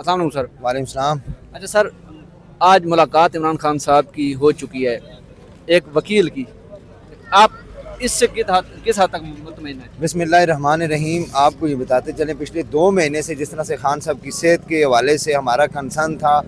السلام علیکم سر. وعلیکم السلام. اچھا سر, آج ملاقات عمران خان صاحب کی ہو چکی ہے ایک وکیل کی, آپ اس سے کس حد تک مطمئن ہیں؟ بسم اللہ الرحمن الرحیم. آپ کو یہ بتاتے چلیں پچھلے 2 مہینے سے جس طرح سے خان صاحب کی صحت کے حوالے سے ہمارا کنسرن تھا.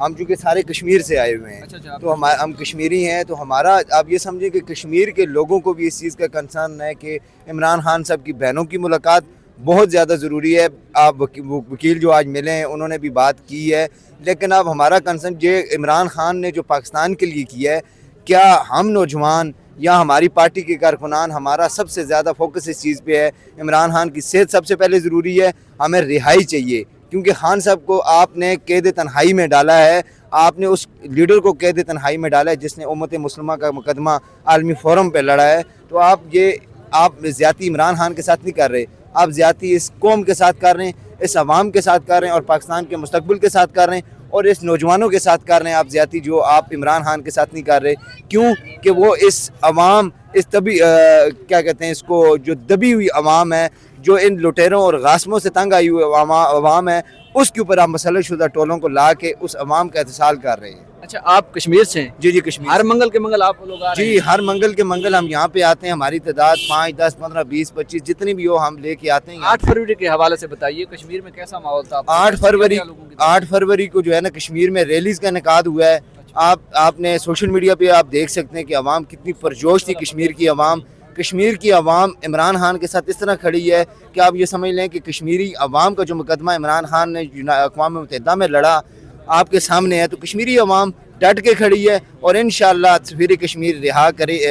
ہم چونکہ سارے کشمیر سے آئے ہوئے ہیں تو ہم کشمیری ہیں, تو ہمارا آپ یہ سمجھیں کہ کشمیر کے لوگوں کو بھی اس چیز کا کنسرن ہے کہ عمران خان صاحب کی بہنوں کی ملاقات بہت زیادہ ضروری ہے. آپ وکیل جو آج ملے ہیں انہوں نے بھی بات کی ہے, لیکن اب ہمارا کنسرن یہ عمران خان نے جو پاکستان کے لیے کیا ہے, کیا ہم نوجوان یا ہماری پارٹی کے کارکنان, ہمارا سب سے زیادہ فوکس اس چیز پہ ہے. عمران خان کی صحت سب سے پہلے ضروری ہے, ہمیں رہائی چاہیے, کیونکہ خان صاحب کو آپ نے قید تنہائی میں ڈالا ہے. آپ نے اس لیڈر کو قید تنہائی میں ڈالا ہے جس نے امت مسلمہ کا مقدمہ عالمی فورم پہ لڑا ہے. تو آپ زیادتی عمران خان کے ساتھ نہیں کر رہے, آپ زیادتی اس قوم کے ساتھ کر رہے ہیں, اس عوام کے ساتھ کر رہے ہیں, اور پاکستان کے مستقبل کے ساتھ کر رہے ہیں, اور اس نوجوانوں کے ساتھ کر رہے ہیں. آپ زیادتی جو آپ عمران خان کے ساتھ نہیں کر رہے, کیوں کہ وہ اس عوام اس کیا کہتے ہیں اس کو, جو دبی ہوئی عوام ہے, جو ان لٹیروں اور غاسموں سے تنگ آئی ہوئی عوام ہے, اس کے اوپر آپ مسلط شدہ ٹولوں کو لا کے اس عوام کا اتصال کر رہے ہیں. اچھا, آپ کشمیر سے ہیں؟ جی کشمیر. ہر منگل کے منگل آپ لوگ آ رہے ہیں؟ جی ہر منگل کے منگل ہم یہاں پہ آتے ہیں. ہماری تعداد 5 10 15 20 25 جتنی بھی ہو ہم لے کے آتے ہیں. 8 فروری کے حوالے سے بتائیے کشمیر میں کیسا ماحول تھا؟ 8 فروری کو جو ہے نا کشمیر میں ریلیز کا انعقاد ہوا ہے. آپ نے سوشل میڈیا پہ آپ دیکھ سکتے ہیں کہ عوام کتنی پرجوش تھی. کشمیر کی عوام عمران خان کے ساتھ اس طرح کھڑی ہے کہ آپ یہ سمجھ لیں کہ کشمیری عوام کا جو مقدمہ عمران خان نے اقوام متحدہ میں لڑا آپ کے سامنے ہے, تو کشمیری عوام ڈٹ کے کھڑی ہے, اور انشاءاللہ سفیر کشمیر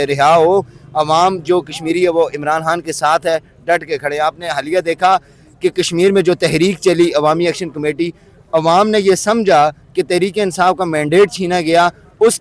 رہا ہو. عوام جو کشمیری ہے وہ عمران خان کے ساتھ ہے, ڈٹ کے کھڑے. آپ نے حالیہ دیکھا کہ کشمیر میں جو تحریک چلی عوامی ایکشن کمیٹی, عوام نے یہ سمجھا کہ تحریک انصاف کا مینڈیٹ چھینا گیا, اس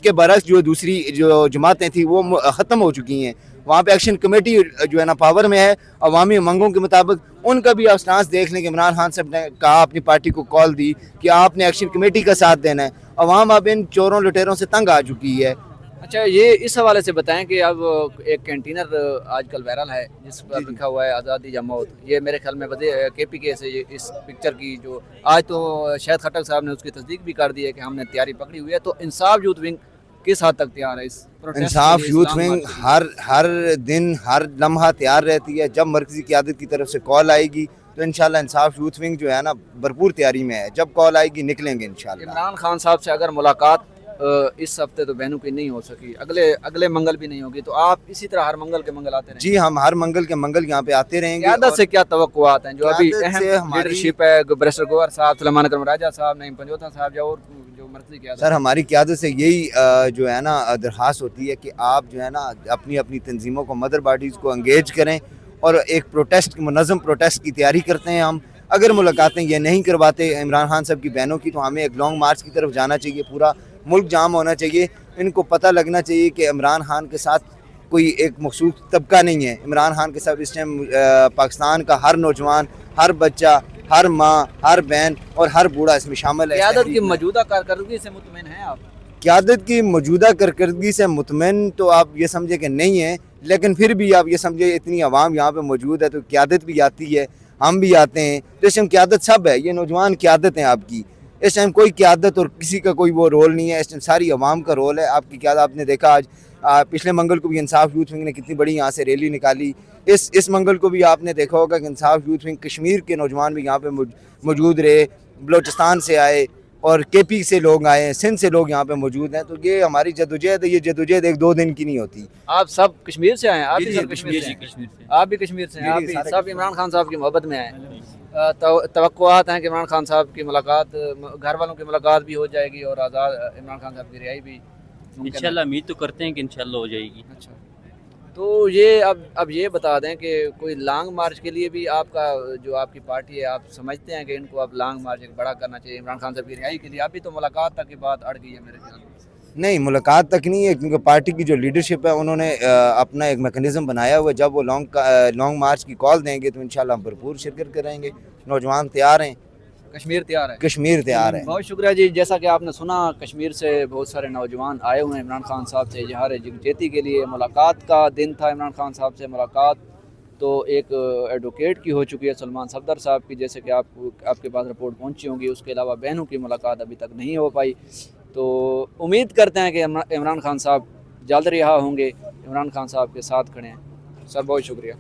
کے برعکس جو دوسری جو جماعتیں تھیں وہ ختم ہو چکی ہیں. وہاں پہ ایکشن کمیٹی جو ہے نا پاور میں ہے, عوامی منگوں کے مطابق. ان کا بھی آپ سٹانس دیکھ لیں کہ عمران خان صاحب نے کہا, اپنی پارٹی کو کال دی کہ آپ نے ایکشن کمیٹی کا ساتھ دینا ہے. عوام اب ان چوروں لٹیروں سے تنگ آ چکی ہے. اچھا, یہ اس حوالے سے بتائیں کہ اب ایک کینٹینر آج کل وائرل ہے جس پر لکھا ہوا ہے آزادی یا موت. یہ میرے خیال میں کے پی کے سے اس پکچر کی جو آج تو شاہد خٹک صاحب نے اس کی تصدیق بھی کر دی ہے کہ ہم نے تیاری پکڑی ہوئی ہے. تو انصاف یوتھ ونگ کس حد تک تیار ہے اس انصاف یوتھ ونگ ہر دن ہر لمحہ تیار رہتی ہے. جب مرکزی قیادت کی طرف سے کال آئے گی تو انشاءاللہ انصاف یوتھ ونگ جو ہے نا بھرپور تیاری میں ہے. جب کال آئے گی نکلیں گے انشاءاللہ. عمران خان صاحب سے اگر ملاقات اس ہفتے تو بہنوں کی نہیں ہو سکی, اگلے منگل بھی نہیں ہوگی, تو آپ اسی طرح ہر منگل کے منگل آتے رہیں گے؟ جی ہم ہر منگل کے منگل یہاں پہ آتے رہیں گے. قیادت سے کیا توقعات ہیں جو ابھی اہم لیڈرشپ ہے, بیرسٹر گوہر صاحب, سلیمان اکرم راجہ صاحب, نعیم پنجوتا صاحب, جو مرکزی قیادت؟ سر ہماری قیادت سے یہی جو ہے نا درخواست ہوتی ہے کہ آپ جو ہے نا اپنی تنظیموں کو, مدر باڈیز کو انگیج کریں, اور ایک منظم پروٹیسٹ کی تیاری کرتے ہیں. ہم اگر ملاقاتیں یہ نہیں کرواتے عمران خان صاحب کی بہنوں کی, تو ہمیں ایک لانگ مارچ کی طرف جانا چاہیے. پورا ملک جام ہونا چاہیے. ان کو پتہ لگنا چاہیے کہ عمران خان کے ساتھ کوئی ایک مخصوص طبقہ نہیں ہے. عمران خان کے ساتھ اس ٹائم پاکستان کا ہر نوجوان, ہر بچہ, ہر ماں, ہر بہن اور ہر بوڑھا اس میں شامل ہے. قیادت کی موجودہ کارکردگی سے مطمئن ہیں آپ؟ قیادت کی موجودہ کارکردگی سے مطمئن تو آپ یہ سمجھے کہ نہیں ہیں, لیکن پھر بھی آپ یہ سمجھے اتنی عوام یہاں پہ موجود ہے تو قیادت بھی آتی ہے, ہم بھی آتے ہیں. تو اس ٹائم قیادت سب ہے, یہ نوجوان قیادت ہیں آپ کی. اس ٹائم کوئی قیادت اور کسی کا کوئی وہ رول نہیں ہے, اس ٹائم ساری عوام کا رول ہے. آپ کی قیادت آپ نے دیکھا آج پچھلے منگل کو بھی انصاف یوتھ ونگ نے کتنی بڑی یہاں سے ریلی نکالی. اس منگل کو بھی آپ نے دیکھا ہوگا کہ انصاف یوتھ ونگ کشمیر کے نوجوان بھی یہاں پہ موجود رہے, بلوچستان سے آئے اور کے پی سے لوگ آئے ہیں, سندھ سے لوگ یہاں پہ موجود ہیں. تو یہ ہماری جدوجہد ہے, یہ جدوجہد 1-2 دن کی نہیں ہوتی. آپ سب کشمیر سے آئے ہیں؟ آپ بھی کشمیر سے ہیں؟ آپ بھی کشمیر سے ہیں؟ آپ بھی سب عمران خان صاحب کی محبت میں آئے. توقعات ہیں کہ عمران خان صاحب کی ملاقات, گھر والوں کی ملاقات بھی ہو جائے گی اور آزاد عمران خان صاحب کی رہائی بھی انشاءاللہ امید تو کرتے ہیں کہ انشاءاللہ ہو جائے گی. اچھا, تو یہ اب یہ بتا دیں کہ کوئی لانگ مارچ کے لیے بھی آپ کا جو آپ کی پارٹی ہے, آپ سمجھتے ہیں کہ ان کو اب لانگ مارچ ایک بڑا کرنا چاہیے عمران خان صاحب کی رہائی کے لیے؟ ابھی تو ملاقات تک کی بات اڑ گئی ہے میرے خیال میں. نہیں, ملاقات تک نہیں ہے, کیونکہ پارٹی کی جو لیڈرشپ ہے انہوں نے اپنا ایک میکنزم بنایا ہوا ہے. جب وہ لانگ مارچ کی کال دیں گے تو انشاءاللہ ہم بھرپور شرکت کریں گے. نوجوان تیار ہیں, کشمیر تیار ہے. کشمیر تیار ہے. بہت شکریہ جی. جیسا کہ آپ نے سنا, کشمیر سے بہت سارے نوجوان آئے ہوئے ہیں عمران خان صاحب سے اظہار یکجہتی کے لیے. ملاقات کا دن تھا عمران خان صاحب سے, ملاقات تو ایک ایڈوکیٹ کی ہو چکی ہے سلمان صفدر صاحب کی، جیسے کہ آپ کے پاس رپورٹ پہنچی ہوں گی. اس کے علاوہ بہنوں کی ملاقات ابھی تک نہیں ہو پائی. تو امید کرتے ہیں کہ عمران خان صاحب جلد رہا ہوں گے. عمران خان صاحب کے ساتھ کھڑے ہیں. سر بہت شکریہ.